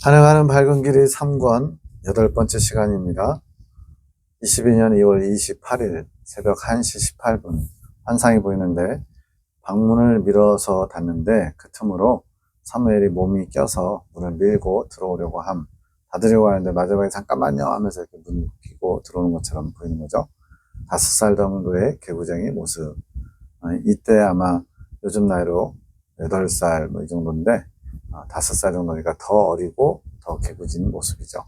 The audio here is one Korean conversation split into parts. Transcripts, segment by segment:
한행하는 밝은 길이 3권 8번째 시간입니다. 22년 2월 28일 새벽 1시 18분 환상이 보이는데 방문을 밀어서 닫는데 그 틈으로 사무엘이 몸이 껴서 문을 밀고 들어오려고 닫으려고 하는데 마지막에 잠깐만요 하면서 이렇게 문 끼고 들어오는 것처럼 보이는 거죠. 5살 정도의 개구쟁이 모습. 이때 아마 요즘 나이로 8살 뭐 이 정도인데 5살 정도니까 더 어리고 더 개구진 모습이죠.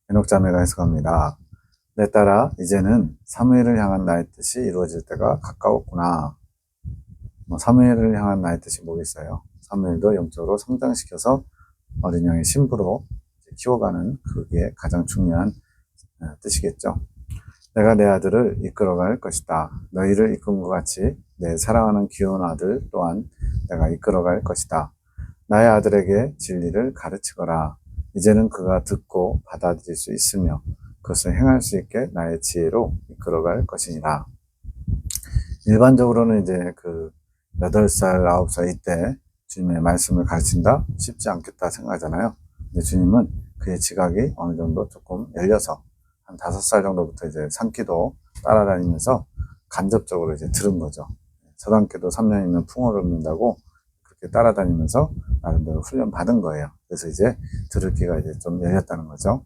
해녹자매가 해석합니다. 내 딸아, 이제는 사무엘을 향한 나의 뜻이 이루어질 때가 가까웠구나. 사무엘을 향한 나의 뜻이 뭐겠어요? 사무엘도 영적으로 성장시켜서 어린 양의 신부로 키워가는 그게 가장 중요한 뜻이겠죠. 내가 내 아들을 이끌어갈 것이다. 너희를 이끈 것 같이 내 사랑하는 귀여운 아들 또한 내가 이끌어갈 것이다. 나의 아들에게 진리를 가르치거라. 이제는 그가 듣고 받아들일 수 있으며 그것을 행할 수 있게 나의 지혜로 이끌어갈 것이니라. 일반적으로는 이제 그 8살, 9살 이때 주님의 말씀을 가르친다? 쉽지 않겠다 생각하잖아요. 근데 주님은 그의 지각이 어느 정도 조금 열려서 한 5살 정도부터 이제 산기도 따라다니면서 간접적으로 이제 들은 거죠. 서당계도 3년이면 풍어를 얻는다고 그렇게 따라다니면서 나름대로 훈련 받은 거예요. 그래서 이제 들을 귀가 이제 좀 열렸다는 거죠.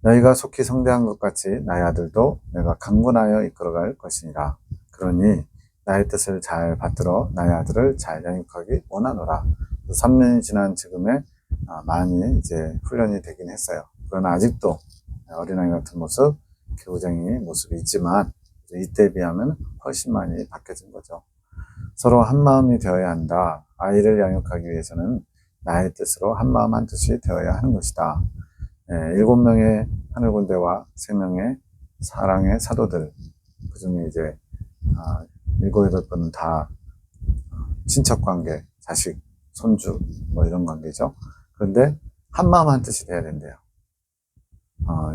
너희가 속히 성대한 것 같이 나의 아들도 내가 강군하여 이끌어갈 것이니라. 그러니 나의 뜻을 잘 받들어 나의 아들을 잘 양육하기 원하노라. 3년이 지난 지금에 많이 이제 훈련이 되긴 했어요. 그러나 아직도 어린아이 같은 모습, 개구쟁이 모습이 있지만 이때에 비하면 훨씬 많이 바뀌어진 거죠. 서로 한마음이 되어야 한다. 아이를 양육하기 위해서는 나의 뜻으로 한마음 한뜻이 되어야 하는 것이다. 7명의 하늘군대와 3명의 사랑의 사도들, 그 중에 이제 7, 8분은 다 친척관계, 자식, 손주 뭐 이런 관계죠. 그런데 한마음 한뜻이 돼야 된대요.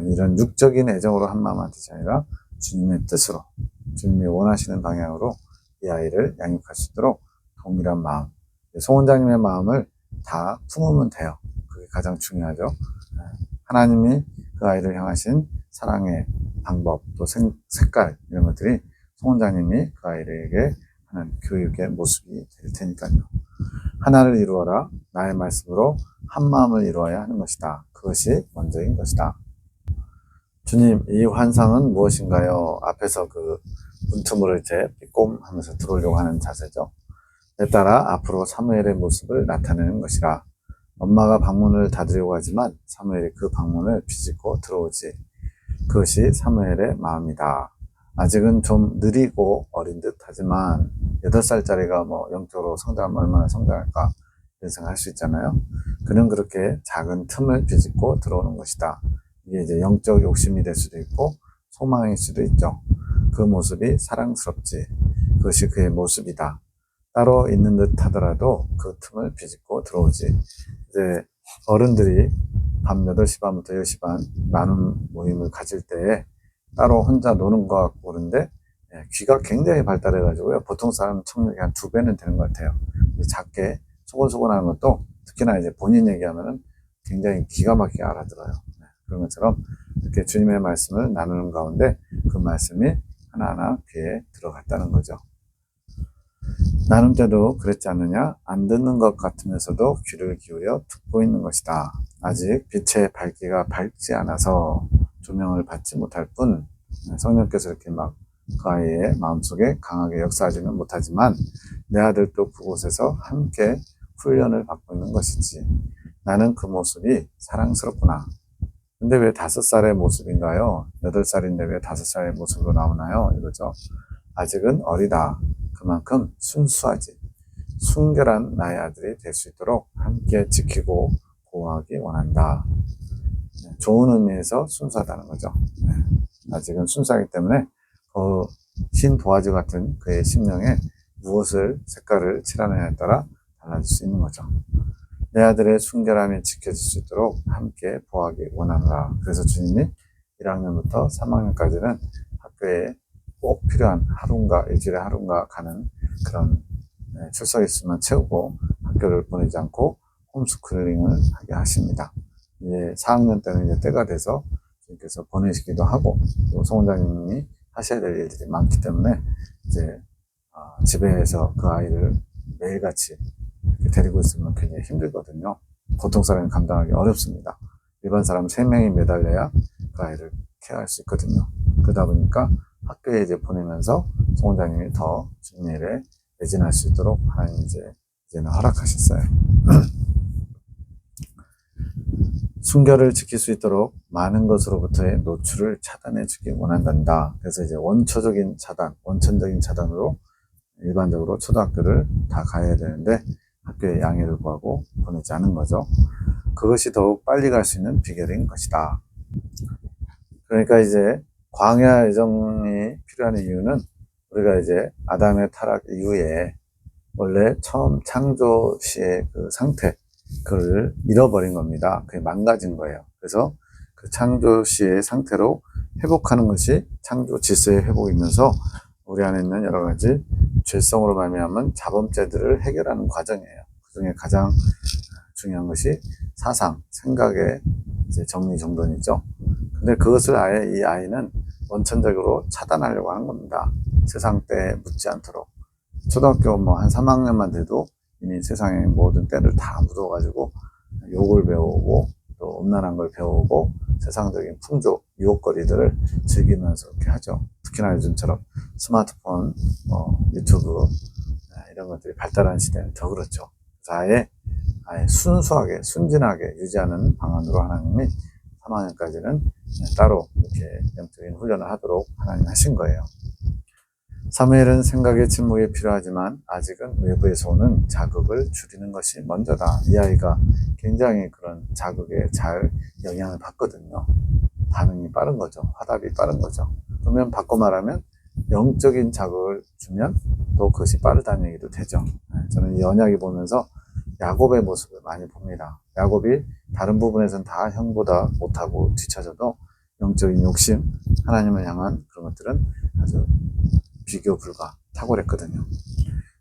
이런 육적인 애정으로 한마음 한뜻이 아니라 주님의 뜻으로, 주님이 원하시는 방향으로 이 아이를 양육할 수 있도록 동일한 마음, 송 원장님의 마음을 다 품으면 돼요. 그게 가장 중요하죠. 하나님이 그 아이를 향하신 사랑의 방법, 또 색깔 이런 것들이 송 원장님이 그 아이에게 하는 교육의 모습이 될 테니까요. 하나를 이루어라. 나의 말씀으로 한 마음을 이루어야 하는 것이다. 그것이 먼저인 것이다. 주님, 이 환상은 무엇인가요? 앞에서 그 문틈으로 이제 삐꼼 하면서 들어오려고 하는 자세죠. 내 딸아, 앞으로 사무엘의 모습을 나타내는 것이라. 엄마가 방문을 닫으려고 하지만 사무엘이 그 방문을 비집고 들어오지. 그것이 사무엘의 마음이다. 아직은 좀 느리고 어린 듯 하지만 8살짜리가 뭐 영적으로 성장하면 얼마나 성장할까 이런 생각할 수 있잖아요. 그는 그렇게 작은 틈을 비집고 들어오는 것이다. 이게 이제 영적 욕심이 될 수도 있고 소망일 수도 있죠. 그 모습이 사랑스럽지. 그것이 그의 모습이다. 따로 있는 듯 하더라도 그 틈을 비집고 들어오지. 이제 어른들이 밤 8시 반부터 10시 반 나눔 모임을 가질 때에 따로 혼자 노는 것 같고 그런데 귀가 굉장히 발달해가지고요. 보통 사람 청력이 한 2배는 되는 것 같아요. 작게 소곤소곤 하는 것도 특히나 이제 본인 얘기하면은 굉장히 기가 막히게 알아들어요. 그런 것처럼 이렇게 주님의 말씀을 나누는 가운데 그 말씀이 하나하나 귀에 들어갔다는 거죠. 나눔 때도 그랬지 않느냐? 안 듣는 것 같으면서도 귀를 기울여 듣고 있는 것이다. 아직 빛의 밝기가 밝지 않아서 조명을 받지 못할 뿐 성령께서 이렇게 막 그 아이의 마음속에 강하게 역사하지는 못하지만 내 아들도 그곳에서 함께 훈련을 받고 있는 것이지. 나는 그 모습이 사랑스럽구나. 근데 왜 5살의 모습인가요? 8살인데 왜 5살의 모습으로 나오나요? 이거죠. 아직은 어리다. 그만큼 순수하지. 순결한 나의 아들이 될 수 있도록 함께 지키고 보호하기 원한다. 좋은 의미에서 순수하다는 거죠. 아직은 순수하기 때문에 흰 도화지 같은 그의 심령에 무엇을 색깔을 칠하느냐에 따라 달라질 수 있는 거죠. 내 아들의 순결함이 지켜질 수 있도록 함께 보호하기 원하노라. 그래서 주님이 1학년부터 3학년까지는 학교에 꼭 필요한 하루인가 일주일에 하루인가 가는 그런 출석 일수만 채우고 학교를 보내지 않고 홈스쿨링을 하게 하십니다. 이제 4학년 때는 이제 때가 돼서 주님께서 보내시기도 하고, 또 송 원장님이 하셔야 될 일들이 많기 때문에 이제 집에서 그 아이를 매일같이 이렇게 데리고 있으면 굉장히 힘들거든요. 보통 사람이 감당하기 어렵습니다. 일반 사람 3명이 매달려야 그 아이를 케어할 수 있거든요. 그러다 보니까 학교에 이제 보내면서 송 원장님이 더 주님의 일에 매진할 수 있도록 하나님 이제는 허락하셨어요. 순결을 지킬 수 있도록 많은 것으로부터의 노출을 차단해 주기 원한단다. 그래서 이제 원초적인 차단, 원천적인 차단으로 일반적으로 초등학교를 다 가야 되는데 학교에 양해를 구하고 보내지 않은 거죠. 그것이 더욱 빨리 갈 수 있는 비결인 것이다. 그러니까 이제 광야 여정이 필요한 이유는 우리가 이제 아담의 타락 이후에 원래 처음 창조 시의 그 상태, 그걸 잃어버린 겁니다. 그게 망가진 거예요. 그래서 그 창조 시의 상태로 회복하는 것이 창조 질서의 회복이면서 우리 안에 있는 여러 가지 죄성으로 말미암은 자범죄들을 해결하는 과정이에요. 그 중에 가장 중요한 것이 사상, 생각의 이제 정리정돈이죠. 근데 그것을 아예 이 아이는 원천적으로 차단하려고 하는 겁니다. 세상 때에 묻지 않도록. 초등학교 한 3학년만 돼도 이미 세상의 모든 때를 다 묻어가지고 욕을 배우고 또 음란한 걸 배우고 세상적인 풍조, 유혹거리들을 즐기면서 이렇게 하죠. 특히나 요즘처럼 스마트폰, 유튜브 이런 것들이 발달한 시대는 더 그렇죠. 그래서 아예 순수하게, 순진하게 유지하는 방안으로 하나님이 3학년까지는 따로 이렇게 영적인 훈련을 하도록 하나님 하신 거예요. 사무엘은 생각의 침묵이 필요하지만 아직은 외부에서 오는 자극을 줄이는 것이 먼저다. 이 아이가 굉장히 그런 자극에 잘 영향을 받거든요. 반응이 빠른 거죠. 화답이 빠른 거죠. 그러면 바꿔 말하면 영적인 자극을 주면 또 그것이 빠르다는 얘기도 되죠. 저는 이 언약이 보면서 야곱의 모습을 많이 봅니다. 야곱이 다른 부분에서는 다 형보다 못하고 뒤처져도 영적인 욕심, 하나님을 향한 그런 것들은 아주 비교 불가, 탁월했거든요.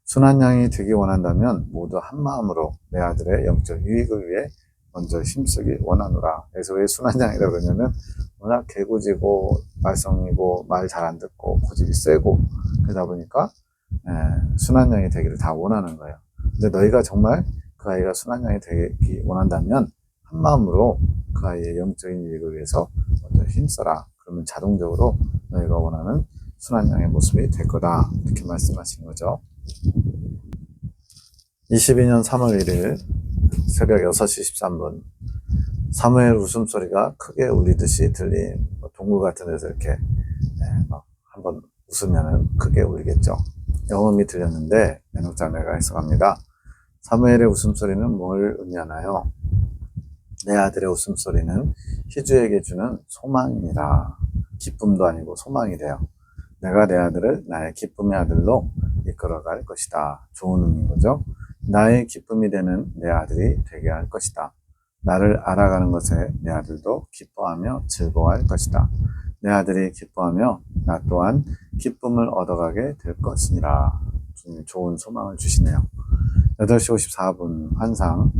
순한 양이 되기 원한다면 모두 한 마음으로 내 아들의 영적 유익을 위해 먼저 힘쓰기 원하노라. 그래서 왜 순한 양이라고 그러냐면 워낙 개구지고 말썽이고 말 잘 안 듣고 고집이 세고 그러다 보니까 순한 양이 되기를 다 원하는 거예요. 근데 너희가 정말 그 아이가 순한 양이 되기 원한다면 한 마음으로 그 아이의 영적인 유익을 위해서 먼저 힘써라. 그러면 자동적으로 너희가 원하는 순한 양의 모습이 될 거다. 이렇게 말씀하신 거죠. 22년 3월 1일 새벽 6시 13분 사무엘 웃음소리가 크게 울리듯이 들린 동굴 같은 데서 이렇게 막 한번 웃으면 크게 울리겠죠. 영음이 들렸는데 내놓자매가 해석합니다. 사무엘의 웃음소리는 뭘 의미하나요? 내 아들의 웃음소리는 희주에게 주는 소망이라. 기쁨도 아니고 소망이래요. 내가 내 아들을 나의 기쁨의 아들로 이끌어갈 것이다. 좋은 의미인 거죠. 나의 기쁨이 되는 내 아들이 되게 할 것이다. 나를 알아가는 것에 내 아들도 기뻐하며 즐거워할 것이다. 내 아들이 기뻐하며 나 또한 기쁨을 얻어가게 될 것이니라. 좋은 소망을 주시네요. 8시 54분 환상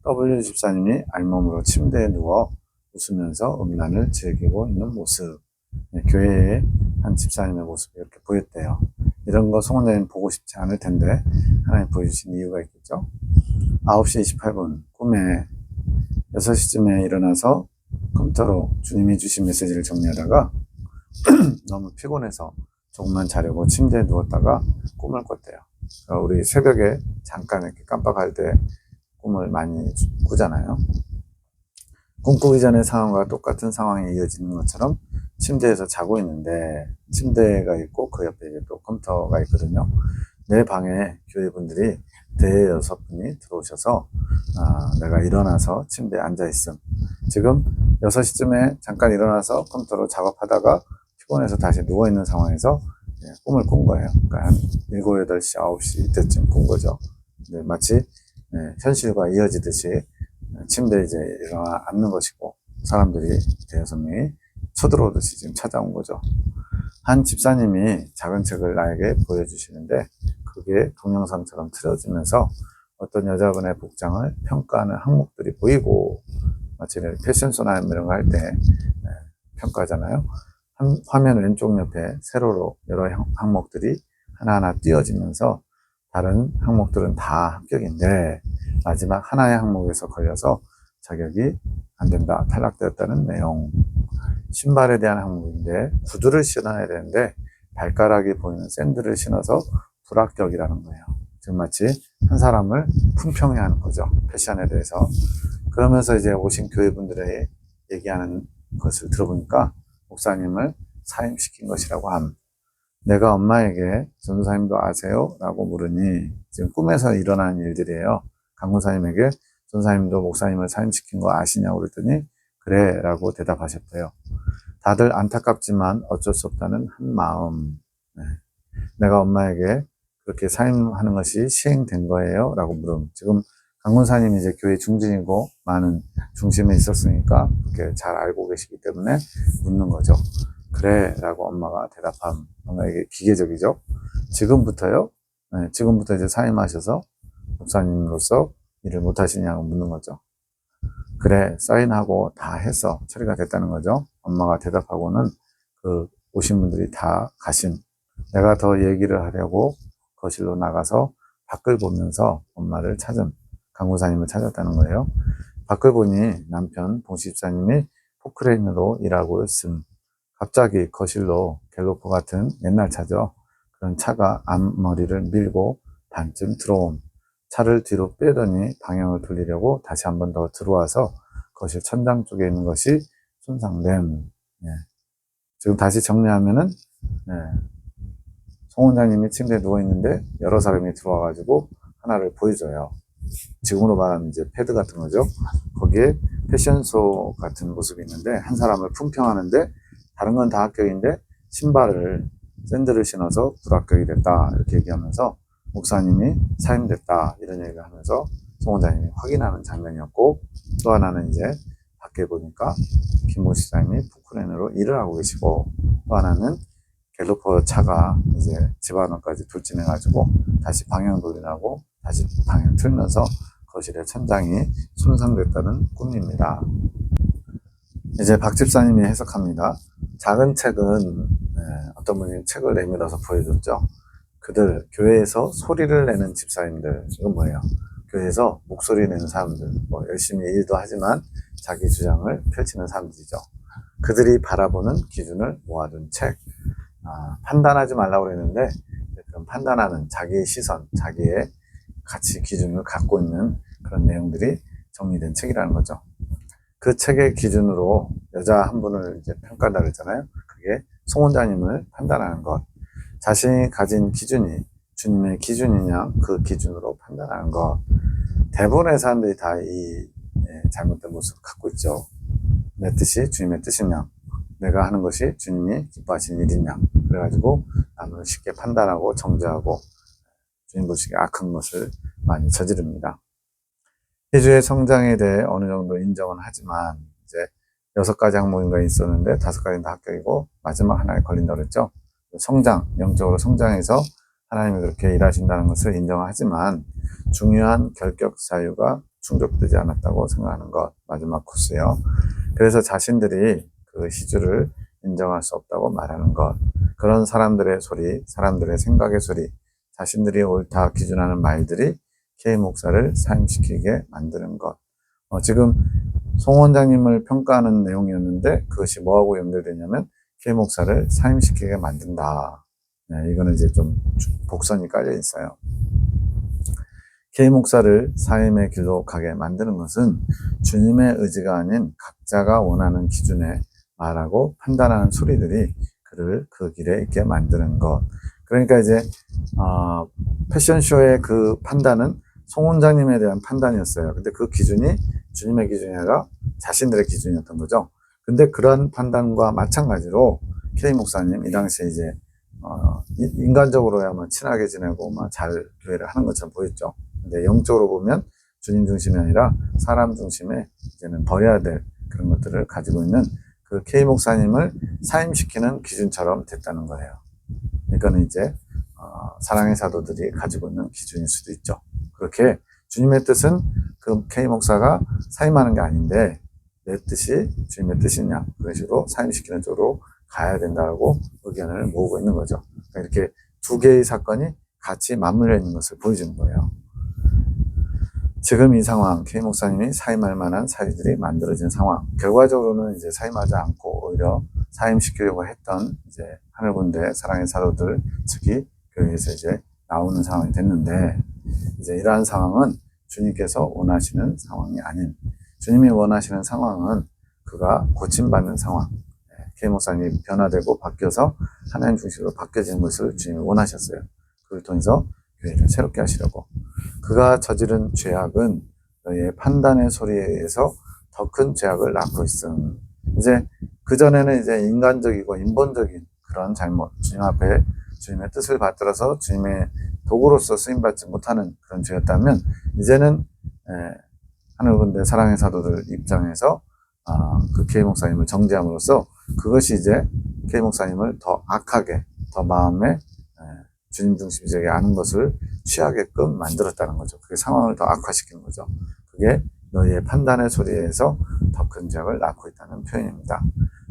W 집사님이 알몸으로 침대에 누워 웃으면서 음란을 즐기고 있는 모습. 교회에 한 집사님의 모습이 이렇게 보였대요. 이런 거 송원장님 보고 싶지 않을 텐데 하나님 보여주신 이유가 있겠죠. 9시 28분 꿈에 6시쯤에 일어나서 컴퓨터로 주님이 주신 메시지를 정리하다가 너무 피곤해서 조금만 자려고 침대에 누웠다가 꿈을 꿨대요. 우리 새벽에 잠깐 이렇게 깜빡할 때 꿈을 많이 꾸잖아요. 꿈꾸기 전의 상황과 똑같은 상황이 이어지는 것처럼 침대에서 자고 있는데 침대가 있고 그 옆에 또 컴퓨터가 있거든요. 내 방에 교회분들이 대여섯 분이 들어오셔서 내가 일어나서 침대에 앉아있음. 지금 6시쯤에 잠깐 일어나서 컴퓨터로 작업하다가 피곤해서 다시 누워있는 상황에서 꿈을 꾼 거예요. 그러니까 한 7, 8시, 9시 이때쯤 꾼 거죠. 근데 마치 현실과 이어지듯이 침대에 이제 일어나 앉는 것이고 사람들이 대여섯 명이 쳐들어오듯이 지금 찾아온 거죠. 한 집사님이 작은 책을 나에게 보여주시는데 그게 동영상처럼 틀어지면서 어떤 여자분의 복장을 평가하는 항목들이 보이고 쟤네 패션쇼나 이런 거 할 때 평가잖아요. 화면 왼쪽 옆에 세로로 여러 항목들이 하나하나 띄어지면서 다른 항목들은 다 합격인데 마지막 하나의 항목에서 걸려서 자격이 안 된다, 탈락되었다는 내용. 신발에 대한 항목인데 구두를 신어야 되는데 발가락이 보이는 샌들을 신어서 불합격이라는 거예요. 지금 마치 한 사람을 품평해 하는 거죠. 패션에 대해서. 그러면서 이제 오신 교회분들의 얘기하는 것을 들어보니까 목사님을 사임시킨 것이라고 함. 내가 엄마에게 전도사님도 아세요? 라고 물으니 지금 꿈에서 일어난 일들이에요. 강무사님에게 전도사님도 목사님을 사임시킨 거 아시냐고 그랬더니 그래 라고 대답하셨대요. 다들 안타깝지만 어쩔 수 없다는 한 마음. 네. 내가 엄마에게 그렇게 사임하는 것이 시행된 거예요? 라고 물음. 지금 강문사님이 이제 교회 중진이고 많은 중심에 있었으니까 그렇게 잘 알고 계시기 때문에 묻는 거죠. 그래 라고 엄마가 대답함. 뭔가 이게 기계적이죠. 지금부터요? 네, 지금부터 이제 사임하셔서 목사님으로서 일을 못 하시냐고 묻는 거죠. 그래, 사인하고 다 해서 처리가 됐다는 거죠. 엄마가 대답하고는 그 오신 분들이 다 가심. 내가 더 얘기를 하려고 거실로 나가서 밖을 보면서 엄마를 찾은, 강무사님을 찾았다는 거예요. 밖을 보니 남편 봉집사님이 포크레인으로 일하고 있음. 갑자기 거실로 갤로퍼 같은 옛날 차죠. 그런 차가 앞머리를 밀고 반쯤 들어옴. 차를 뒤로 빼더니 방향을 돌리려고 다시 한 번 더 들어와서 거실 천장 쪽에 있는 것이 손상됨. 예. 지금 다시 정리하면은 송 원장님이 침대에 누워있는데 여러 사람이 들어와가지고 하나를 보여줘요. 지금으로 말하면 이제 패드 같은 거죠. 거기에 패션쇼 같은 모습이 있는데 한 사람을 품평하는데 다른 건 다 합격인데 신발을 샌들을 신어서 불합격이 됐다 이렇게 얘기하면서 목사님이 사임됐다 이런 얘기를 하면서 송 원장님이 확인하는 장면이었고, 또 하나는 이제 밖에 보니까 김모 시장님이 포크레인으로 일을 하고 계시고, 또 하나는 갤로퍼 차가 이제 집 안까지 돌진해가지고 다시 방향 돌리라고 다시 방향 틀면서 거실의 천장이 손상됐다는 꿈입니다. 이제 박 집사님이 해석합니다. 작은 책은 어떤 분이 책을 내밀어서 보여줬죠. 그들 교회에서 소리를 내는 집사님들, 이건 뭐예요? 교회에서 목소리 내는 사람들, 뭐 열심히 일도 하지만 자기 주장을 펼치는 사람들이죠. 그들이 바라보는 기준을 모아둔 책. 판단하지 말라고 그랬는데 그런 판단하는 자기의 시선, 자기의 가치 기준을 갖고 있는 그런 내용들이 정리된 책이라는 거죠. 그 책의 기준으로 여자 한 분을 이제 평가한다고 했잖아요. 그게 송 원장님을 판단하는 것. 자신이 가진 기준이 주님의 기준이냐 그 기준으로 판단하는 것. 대부분의 사람들이 다 이 잘못된 모습을 갖고 있죠. 내 뜻이 주님의 뜻이냐, 내가 하는 것이 주님이 기뻐하시는 일이냐, 그래가지고 남을 쉽게 판단하고 정죄하고 주님 보시기에 악한 것을 많이 저지릅니다. 희주의 성장에 대해 어느 정도 인정은 하지만 이제 6가지 항목인가 있었는데 5가지는 다 합격이고 마지막 하나에 걸린다고 그랬죠. 성장, 영적으로 성장해서 하나님이 그렇게 일하신다는 것을 인정하지만 중요한 결격 사유가 충족되지 않았다고 생각하는 것, 마지막 코스요. 그래서 자신들이 그 희주를 인정할 수 없다고 말하는 것, 그런 사람들의 소리, 사람들의 생각의 소리, 자신들이 옳다 기준하는 말들이 K 목사를 사임시키게 만드는 것. 지금 송 원장님을 평가하는 내용이었는데 그것이 뭐하고 연결되냐면 K 목사를 사임시키게 만든다. 네, 이거는 이제 좀 복선이 깔려 있어요. K 목사를 사임의 길로 가게 만드는 것은 주님의 의지가 아닌 각자가 원하는 기준에 말하고 판단하는 소리들이 그를 그 길에 있게 만드는 것. 그러니까 이제 패션쇼의 그 판단은 송 원장님에 대한 판단이었어요. 근데 그 기준이 주님의 기준이 아니라 자신들의 기준이었던 거죠. 근데 그런 판단과 마찬가지로 K 목사님 이 당시에 이제 인간적으로야 뭐 친하게 지내고 막 잘 교회를 하는 것처럼 보였죠. 근데 영적으로 보면 주님 중심이 아니라 사람 중심에 이제는 버려야 될 그런 것들을 가지고 있는 그 K 목사님을 사임시키는 기준처럼 됐다는 거예요. 이거는 이제 사랑의 사도들이 가지고 있는 기준일 수도 있죠. 그렇게 주님의 뜻은 그 K 목사가 사임하는 게 아닌데 내 뜻이 주님의 뜻이냐, 그런 식으로 사임시키는 쪽으로 가야 된다고 의견을 모으고 있는 거죠. 그러니까 이렇게 두 개의 사건이 같이 맞물려 있는 것을 보여주는 거예요. 지금 이 상황, K 목사님이 사임할 만한 사위들이 만들어진 상황, 결과적으로는 이제 사임하지 않고 오히려 사임시키려고 했던 이제 하늘군대 사랑의 사도들 측이 교회에서 이제 나오는 상황이 됐는데, 이제 이러한 상황은 주님께서 원하시는 상황이 아닌, 주님이 원하시는 상황은 그가 고침받는 상황, K 목사님이 변화되고 바뀌어서 하나님 중심으로 바뀌어지는 것을 주님이 원하셨어요. 그걸 통해서 교회를 새롭게 하시려고. 그가 저지른 죄악은 너희의 판단의 소리에 의해서 더 큰 죄악을 낳고 있음. 이제 그전에는 이제 인간적이고 인본적인 그런 잘못, 주님 앞에 주님의 뜻을 받들어서 주님의 도구로서 쓰임받지 못하는 그런 죄였다면, 이제는 하늘군대 사랑의 사도들 입장에서 그 K 목사님을 정죄함으로써 그것이 이제 K 목사님을 더 악하게, 더 마음에 주님 중심적이 아는 것을 취하게끔 만들었다는 거죠. 그게 상황을 더 악화시키는 거죠. 그게 너희의 판단의 소리에서 더 큰 죄악을 낳고 있다는 표현입니다.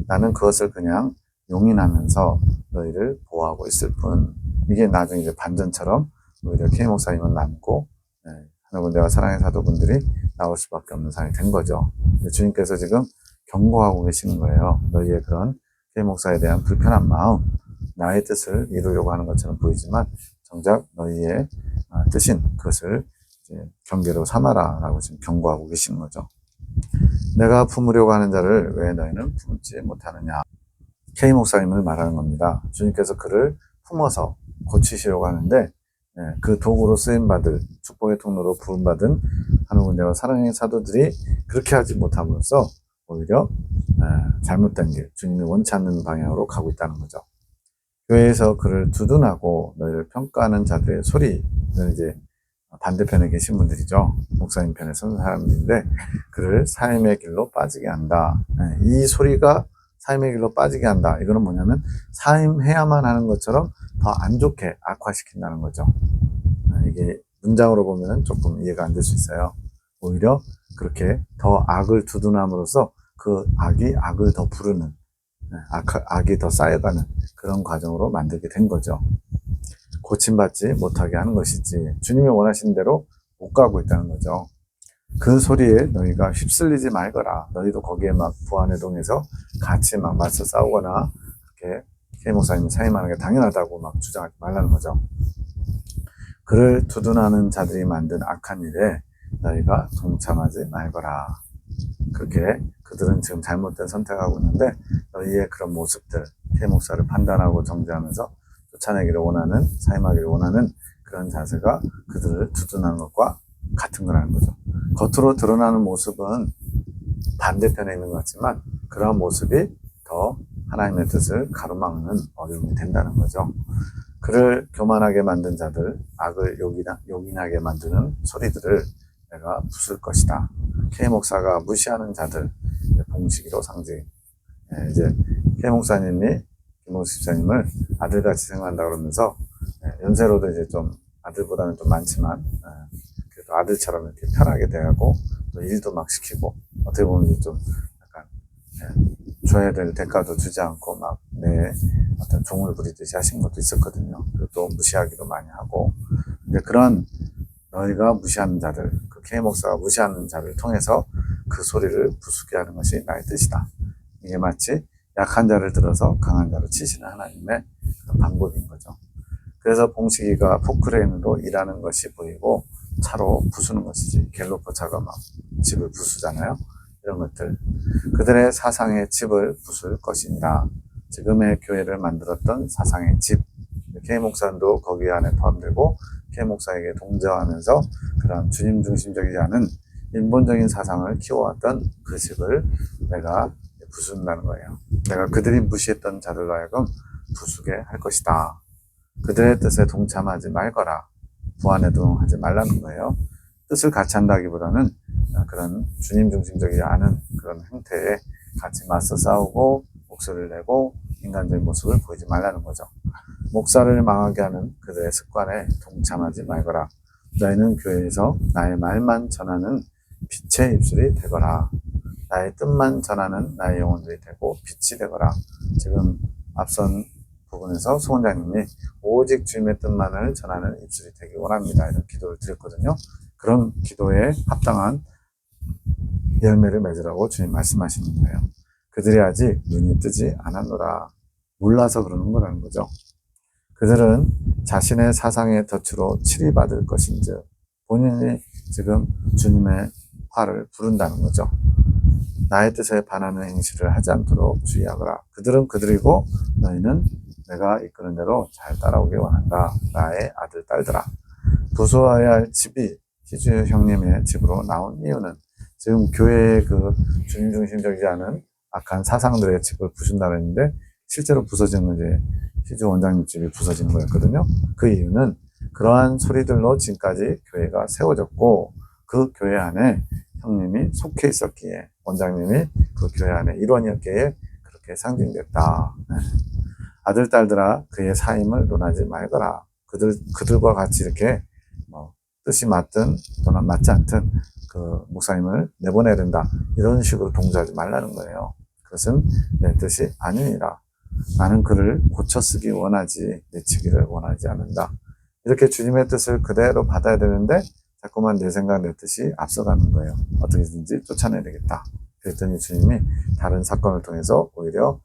나는 그것을 그냥 용인하면서 너희를 보호하고 있을 뿐. 이게 나중에 이제 반전처럼 오히려 K 목사님은 남고 하늘군대와 사랑의 사도분들이 나올 수밖에 없는 상황이 된 거죠. 주님께서 지금 경고하고 계시는 거예요. 너희의 그런 K 목사에 대한 불편한 마음, 나의 뜻을 이루려고 하는 것처럼 보이지만 정작 너희의 뜻인 그것을 이제 경계로 삼아라 라고 지금 경고하고 계시는 거죠. 내가 품으려고 하는 자를 왜 너희는 품지 못하느냐. K 목사님을 말하는 겁니다. 주님께서 그를 품어서 고치시려고 하는데 그 도구로 쓰임받을, 축복의 통로로 부름받은 하늘군대와 사랑의 사도들이 그렇게 하지 못함으로써 오히려 잘못된 길, 주님이 원치 않는 방향으로 가고 있다는 거죠. 교회에서 그를 두둔하고 너희를 평가하는 자들의 소리는 이제 반대편에 계신 분들이죠. 목사님 편에 서는 사람들인데, 그를 사임의 길로 빠지게 한다. 이 소리가 사임의 길로 빠지게 한다. 이거는 뭐냐면 사임해야만 하는 것처럼 더 안 좋게 악화시킨다는 거죠. 이게 문장으로 보면 조금 이해가 안 될 수 있어요. 오히려 그렇게 더 악을 두둔함으로써 그 악이 악을 더 부르는, 악이 더 쌓여가는 그런 과정으로 만들게 된 거죠. 고침받지 못하게 하는 것이지 주님이 원하시는 대로 못 가고 있다는 거죠. 그 소리에 너희가 휩쓸리지 말거라. 너희도 거기에 막 부안회동에서 같이 막 맞서 싸우거나 그렇게 K 목사님이 사임하는 게 당연하다고 막 주장하지 말라는 거죠. 그를 두둔하는 자들이 만든 악한 일에 너희가 동참하지 말거라. 그렇게 그들은 지금 잘못된 선택하고 있는데 너희의 그런 모습들, K 목사를 판단하고 정죄하면서 쫓아내기를 원하는, 사임하기를 원하는 그런 자세가 그들을 두둔하는 것과 같은 거라는 거죠. 겉으로 드러나는 모습은 반대편에 있는 것 같지만 그러한 모습이 더 하나님의 뜻을 가로막는 어려움이 된다는 거죠. 그를 교만하게 만든 자들, 악을 요긴하게 만드는 소리들을 내가 부술 것이다. K 목사가 무시하는 자들, 봉식이로 상징. 이제 K 목사님이 김홍수 집사님을 아들같이 생각한다 그러면서 연세로도 이제 좀 아들보다는 좀 많지만 그래도 아들처럼 이렇게 편하게 대하고 또 일도 막 시키고 어떻게 보면 좀 약간 줘야 될 대가도 주지 않고 막 내 어떤 종을 부리듯이 하신 것도 있었거든요. 그리고 또 무시하기도 많이 하고. 근데 그런 너희가 무시하는 자들, 그 K 목사가 무시하는 자를 통해서 그 소리를 부수게 하는 것이 나의 뜻이다. 이게 마치 약한 자를 들어서 강한 자로 치시는 하나님의 그런 방법인 거죠. 그래서 봉식이가 포크레인으로 일하는 것이 보이고 차로 부수는 것이지, 갤로퍼 차가 막 집을 부수잖아요. 이런 것들, 그들의 사상의 집을 부술 것이니라. 지금의 교회를 만들었던 사상의 집, K 목사도 거기 안에 포함되고 K 목사에게 동조하면서 그런 주님 중심적이지 않은 인본적인 사상을 키워왔던 그 집을 내가 부순다는 거예요. 내가 그들이 무시했던 자들로 하여금 부수게 할 것이다. 그들의 뜻에 동참하지 말거라. 부안회동하지 말라는 거예요. 뜻을 같이 한다기보다는 그런 주님 중심적이지 않은 그런 행태에 같이 맞서 싸우고 목소리를 내고 인간적인 모습을 보이지 말라는 거죠. 목사를 망하게 하는 그들의 습관에 동참하지 말거라. 너희는 교회에서 나의 말만 전하는 빛의 입술이 되거라. 나의 뜻만 전하는 나의 영혼들이 되고 빛이 되거라. 지금 앞선 부분에서 송 원장님이 오직 주님의 뜻만을 전하는 입술이 되기 원합니다. 이런 기도를 드렸거든요. 그런 기도에 합당한 열매를 맺으라고 주님 말씀하시는 거예요. 그들이 아직 눈이 뜨지 않았노라. 몰라서 그러는 거라는 거죠. 그들은 자신의 사상의 덫으로 치리받을 것인즉 본인이 지금 주님의 화를 부른다는 거죠. 나의 뜻에 반하는 행실을 하지 않도록 주의하거라. 그들은 그들이고 너희는 내가 이끄는 대로 잘 따라오길 원한다. 나의 아들 딸들아. 부수어야 할 집이 희주 형님의 집으로 나온 이유는 지금 교회의 그 주님 중심적이지 않은 악한 사상들의 집을 부순다고 했는데 실제로 부서진 건 이제 희주 원장님 집이 부서진 거였거든요. 그 이유는 그러한 소리들로 지금까지 교회가 세워졌고 그 교회 안에 형님이 속해 있었기에 원장님이 그 교회 안에 일원이었기에 그렇게 상징됐다. 아들 딸들아 그의 사임을 논하지 말거라. 그들과 같이 이렇게 뜻이 맞든 또는 맞지 않든 그 목사님을 내보내야 된다. 이런 식으로 동조하지 말라는 거예요. 그것은 내 뜻이 아니니라. 나는 그를 고쳐 쓰기 원하지 내치기를 원하지 않는다. 이렇게 주님의 뜻을 그대로 받아야 되는데 자꾸만 내 생각 내 뜻이 앞서가는 거예요. 어떻게든지 쫓아내야 되겠다. 그랬더니 주님이 다른 사건을 통해서 오히려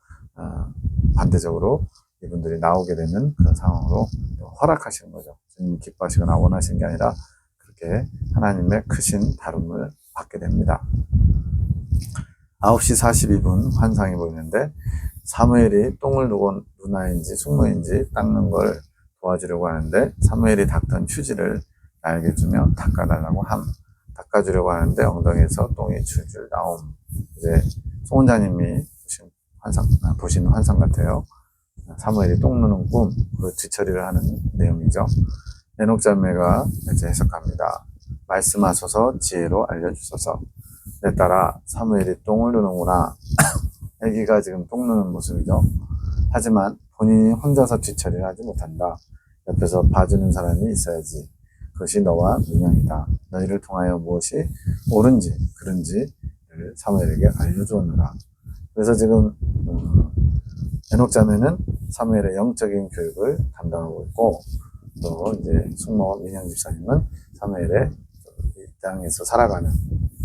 반대적으로 이분들이 나오게 되는 그런 상황으로 허락하시는 거죠. 주님이 기뻐하시거나 원하시는 게 아니라 그렇게 하나님의 크신 다룸을 받게 됩니다. 9시 42분 환상이 보이는데 사무엘이 똥을 누군 누나인지 숙모인지 닦는 걸 도와주려고 하는데 사무엘이 닦던 휴지를 나에게 주며 닦아달라고 닦아주려고 하는데 엉덩이에서 똥이 줄줄 나옴. 이제 송 원장님이 보신 환상 같아요. 사무엘이 똥 누는 꿈, 그 뒤처리를 하는 내용이죠. 에녹 자매가 이제 해석합니다. 말씀하소서 지혜로 알려주소서. 내 딸아 사무엘이 똥을 누는구나. 아기가 지금 똥 누는 모습이죠. 하지만 본인이 혼자서 뒤처리를 하지 못한다. 옆에서 봐주는 사람이 있어야지. 그것이 너와 민영이다. 너희를 통하여 무엇이 옳은지 그른지를 사무엘에게 알려주었노라. 그래서 지금 에녹 자매는 사무엘의 영적인 교육을 담당하고 있고 또 이제 숙모 민영 집사님은 사무엘의 이 땅에서 살아가는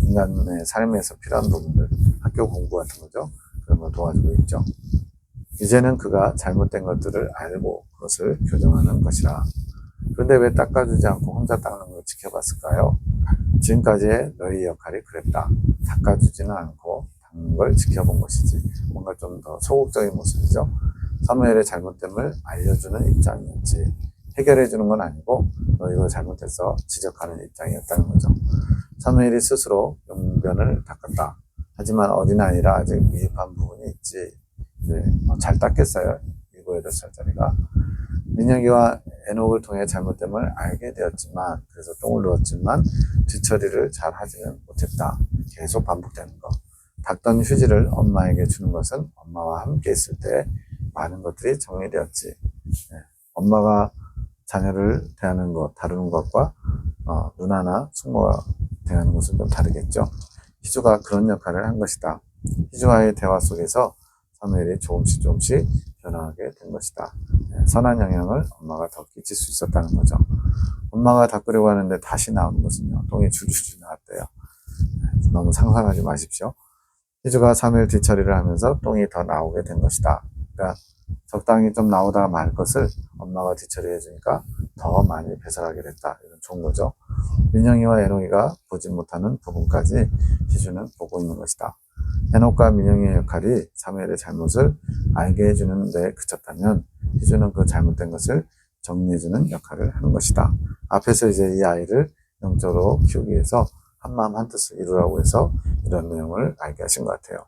인간의 삶에서 필요한 부분들 학교 공부 같은 거죠. 그런 걸 도와주고 있죠. 이제는 그가 잘못된 것들을 알고 그것을 교정하는 것이라. 그런데 왜 닦아주지 않고 혼자 닦는 걸 지켜봤을까요? 지금까지의 너희 역할이 그랬다. 닦아주지는 않고 닦는 걸 지켜본 것이지. 뭔가 좀 더 소극적인 모습이죠. 사무엘의 잘못됨을 알려주는 입장이었지. 해결해주는 건 아니고 너 이거 잘못해서 지적하는 입장이었다는 거죠. 사무엘이 스스로 용변을 닦았다. 하지만 어린아이라 아직 미흡한 부분이 있지. 이제 잘 닦겠어요. 7, 8살짜리가. 민혁이와 에녹을 통해 잘못됨을 알게 되었지만 그래서 똥을 누웠지만 뒤처리를 잘 하지는 못했다. 계속 반복되는 거. 닦던 휴지를 엄마에게 주는 것은 엄마와 함께 있을 때 많은 것들이 정리되었지. 네. 엄마가 자녀를 대하는 것, 다루는 것과 누나나 숙모가 대하는 것은 좀 다르겠죠. 희주가 그런 역할을 한 것이다. 희주와의 대화 속에서 사무엘이 조금씩 변화하게 된 것이다. 네, 선한 영향을 엄마가 더 끼칠 수 있었다는 거죠. 엄마가 닦으려고 하는데 다시 나오는 것은요. 똥이 줄줄줄 나왔대요. 네, 너무 상상하지 마십시오. 희주가 사무엘 뒤처리를 하면서 똥이 더 나오게 된 것이다. 그러니까 적당히 좀 나오다가 말 것을 엄마가 뒤처리해 주니까 더 많이 배설하게 됐다. 이런 좋은 거죠. 민영이와 에녹이가 보지 못하는 부분까지 희주는 보고 있는 것이다. 에녹과 민영이의 역할이 사무엘의 잘못을 알게 해주는 데 그쳤다면 희주는 그 잘못된 것을 정리해주는 역할을 하는 것이다. 앞에서 이제 이 아이를 영적으로 키우기 위해서 한마음 한뜻을 이루라고 해서 이런 내용을 알게 하신 것 같아요.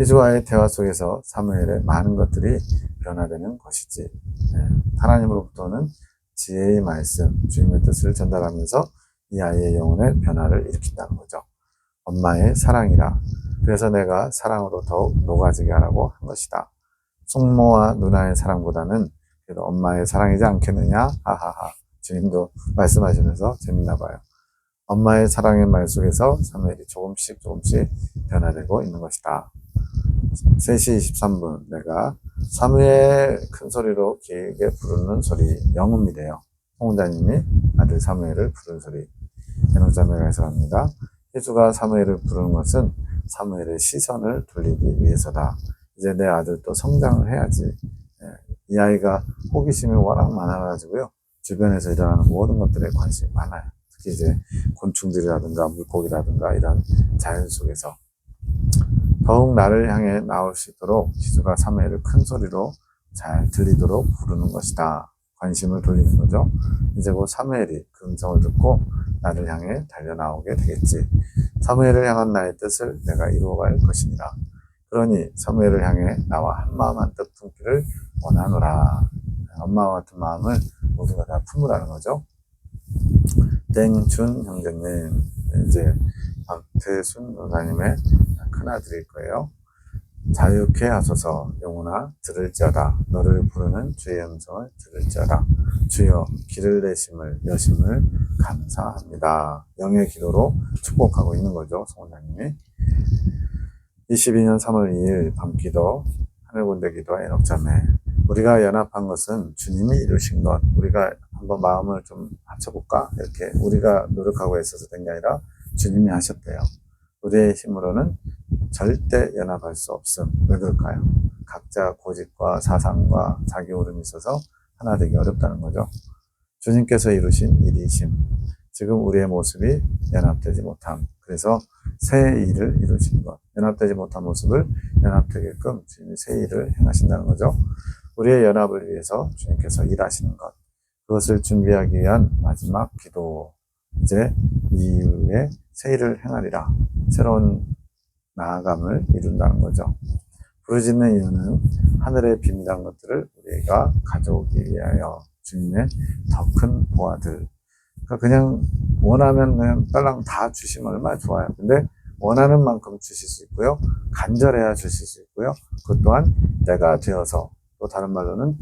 희주와의 대화 속에서 사무엘의 많은 것들이 변화되는 것이지. 하나님으로부터는 지혜의 말씀, 주님의 뜻을 전달하면서 이 아이의 영혼의 변화를 일으킨다는 거죠. 엄마의 사랑이라. 그래서 내가 사랑으로 더욱 녹아지게 하라고 한 것이다. 숙모와 누나의 사랑보다는 그래도 엄마의 사랑이지 않겠느냐? 하하하. 주님도 말씀하시면서 재밌나 봐요. 엄마의 사랑의 말 속에서 사무엘이 조금씩 변화되고 있는 것이다. 3시 23분 내가 사무엘 큰 소리로 길게 부르는 소리 영음이래요. 홍자님이 아들 사무엘을 부르는 소리. 에녹자매가 해석합니다. 희수가 사무엘을 부르는 것은 사무엘의 시선을 돌리기 위해서다. 이제 내 아들도 성장을 해야지. 이 아이가 호기심이 워낙 많아가지고요. 주변에서 일어나는 모든 것들에 관심이 많아요. 특히 이제 곤충들이라든가 물고기라든가 이런 자연 속에서 더욱 나를 향해 나올 수 있도록 희수가 사무엘을 큰 소리로 잘 들리도록 부르는 것이다. 관심을 돌리는 거죠. 이제 곧 사무엘이 그 음성을 듣고 나를 향해 달려나오게 되겠지. 사무엘을 향한 나의 뜻을 내가 이루어갈 것이니라. 그러니 사무엘을 향해 나와 한마음 한뜻 품기를 원하노라. 엄마와 같은 마음을 모두가 다 품으라는 거죠. 땡준 형제님, 이제 박태순 원사님의 큰아들일 거예요. 자유케 하소서. 영혼아 들을지어다. 너를 부르는 주의 음성을 들을지어다. 주여 길을 내심을 여심을 감사합니다. 영의 기도로 축복하고 있는 거죠. 성원장님이. 22년 3월 2일 밤기도 하늘군대기도와 에녹자매. 우리가 연합한 것은 주님이 이루신 것. 우리가 한번 마음을 좀 합쳐볼까? 이렇게 우리가 노력하고 애써서 된 게 아니라 주님이 하셨대요. 우리의 힘으로는 절대 연합할 수 없음. 왜 그럴까요? 각자 고집과 사상과 자기 오름이 있어서 하나 되기 어렵다는 거죠. 주님께서 이루신 일이심. 지금 우리의 모습이 연합되지 못함. 그래서 새 일을 이루신 것. 연합되지 못한 모습을 연합되게끔 주님이 새 일을 행하신다는 거죠. 우리의 연합을 위해서 주님께서 일하시는 것. 그것을 준비하기 위한 마지막 기도. 이제 이후에 새 일을 행하리라. 새로운 나아감을 이룬다는 거죠. 부르짖는 이유는 하늘의 비밀한 것들을 우리가 가져오기 위하여 주님의 더 큰 보화들. 그러니까 그냥 원하면 그냥 딸랑 다 주시면 얼마나 좋아요. 근데 원하는 만큼 주실 수 있고요. 간절해야 주실 수 있고요. 그것 또한 때가 되어서 또 다른 말로는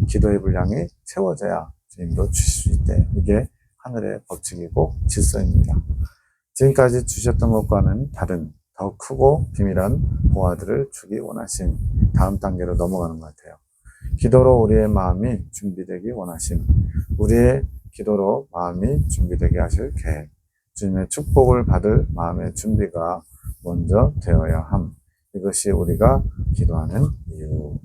기도의 분량이 채워져야 주님도 주실 수 있대. 이게 하늘의 법칙이고 질서입니다. 지금까지 주셨던 것과는 다른 더 크고 비밀한 보화들을 주기 원하심. 다음 단계로 넘어가는 것 같아요. 기도로 우리의 마음이 준비되기 원하심. 우리의 기도로 마음이 준비되게 하실 계획. 주님의 축복을 받을 마음의 준비가 먼저 되어야 함. 이것이 우리가 기도하는 이유.